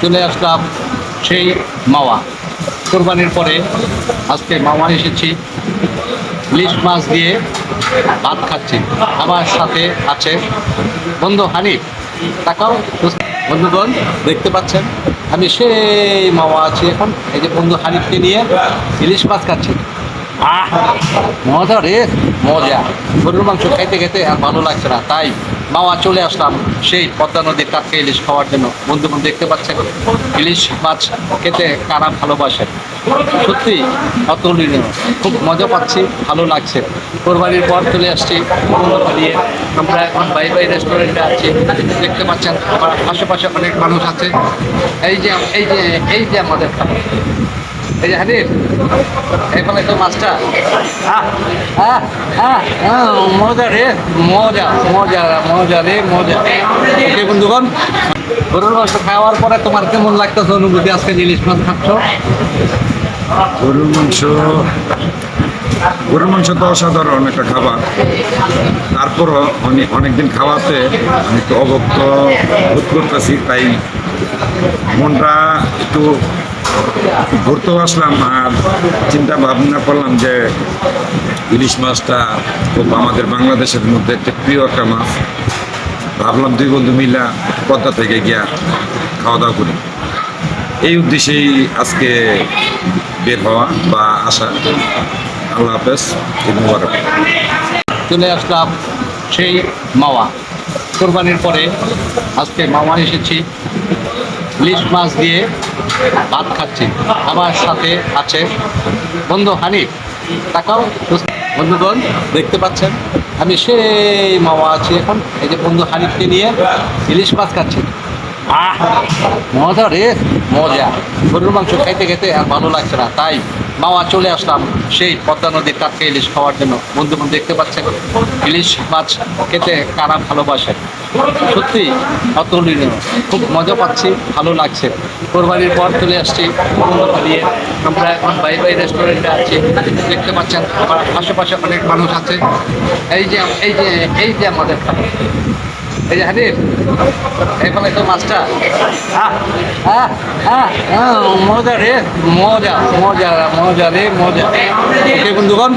চলে আসলাম সেই মাওয়া কোরবানির পরে আজকে মাওয়া এসেছি ইলিশ মাছ দিয়ে ভাত খাচ্ছি। আমার সাথে আছে বন্ধু হানিফ। তাকাও বন্ধুগণ, দেখতে পাচ্ছেন আমি সেই মাওয়া আছি এখন। এই যে বন্ধু হানিফকে নিয়ে ইলিশ মাছ খাচ্ছি। আহ, মজা রে, মজা। গরুর মাংস খাইতে খেতে আর ভালো লাগছে না, তাই মাওয়া চলে আসলাম সেই পদ্মা নদীর টাটকা ইলিশ খাওয়ার জন্য। বন্ধুগণ, দেখতে পাচ্ছেন ইলিশ মাছ খেতে কারা ভালোবাসে, সত্যি অতুলনীয়। খুব মজা পাচ্ছি, ভালো লাগছে। কোরবানির পর চলে আসছি বন্ধুকে নিয়ে। আমরা এখন বাই বাই রেস্টুরেন্টে আছি। দেখতে পাচ্ছেন আমার আশেপাশে অনেক মানুষ আছে। এই যে এই যে এই যে আমাদের খাবার। এই যে হানিফ, এখানে তো মাছটা মজা রে, মজা মজা মজা রে, মজা। ওকে বন্ধুগণ, গরুর মাংস খাওয়ার পরে তোমার কেমন লাগতেছে অনুভূতি? আজকে ইলিশ মাছ খাচ্ছ। গরুর মাংস গরুর মাংস তো অসাধারণ একটা খাবার। তারপরও অনেকদিন খাওয়াতে আমি একটু অভক্ত বোধ করতেছি, তাই মনটা একটু ঘুরতেও আসলাম আর চিন্তা ভাবনা করলাম যে ইলিশ মাছটা খুব আমাদের বাংলাদেশের মধ্যে একটা প্রিয় একটা মাছ। ভাবলাম দুই বন্ধু মিলা পদ্মা থেকে গিয়া খাওয়া দাওয়া করি। এই উদ্দেশ্যেই আজকে বের হওয়া বা আসা। আল্লাহ হাফেজ, ঈদ মুবারক। চলে আসলাম সেই মাওয়া কোরবানির পরে আজকে মাওয়া এসেছি ইলিশ মাছ দিয়ে ভাত খাচ্ছি। আমার সাথে আছে বন্ধু হানিফ। তাকাও বন্ধুগণ, দেখতে পাচ্ছেন আমি সেই মাওয়া আছি এখন। এই যে বন্ধু হানিফকে নিয়ে ইলিশ মাছ খাচ্ছি। আহ, মজা রে, মজা। গরুর মাংস খাইতে খেতে আর ভালো লাগছে না, তাই মাওয়া চলে আসলাম সেই পদ্মা নদীর টাটকা ইলিশ খাওয়ার জন্য। বন্ধুগণ, দেখতে পাচ্ছেন ইলিশ মাছ খেতে কারা ভালোবাসে, সত্যি অতুলনীয়। খুব মজা পাচ্ছি, ভালো লাগছে। কোরবানির পর চলে আসছি বন্ধুকে নিয়ে। আমরা এখন বাই বাই রেস্টুরেন্টে আছি। দেখতে পাচ্ছেন আমার আশেপাশে অনেক মানুষ আছে। এই যে এই যে এই যে আমাদের খাবার। এই যে হানিফ, এখানে তো মাছটা মজা রে, মজা মজা মজা রে, মজা। ওকে বন্ধুগণ,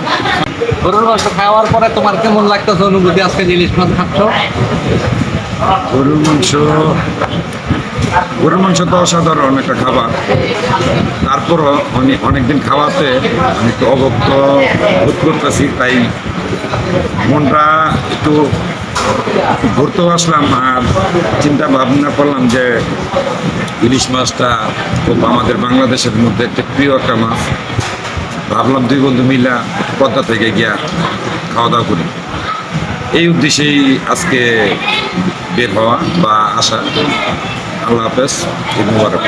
গরুর মাংস খাওয়ার পরে তোমার কেমন লাগতেছে অনুভূতি? আজকে ইলিশ মাছ খাচ্ছ। গরুর মাংস তো অসাধারণ একটা খাবার। তারপরও অনেকদিন খাওয়াতে আমি একটু অভক্ত বোধ করতেছি, তাই মনটা একটু ঘুরতেও আসলাম আর চিন্তা ভাবনা করলাম যে ইলিশ মাছটা খুব আমাদের বাংলাদেশের মধ্যে একটা প্রিয় একটা মাছ। ভাবলাম দুই বন্ধু মিলা পদ্মা থেকে গিয়া খাওয়া দাওয়া করি। এই উদ্দেশ্যেই আজকে বের হওয়া বা আসা। আল্লাহ হাফেজ, ঈদ মুবারক।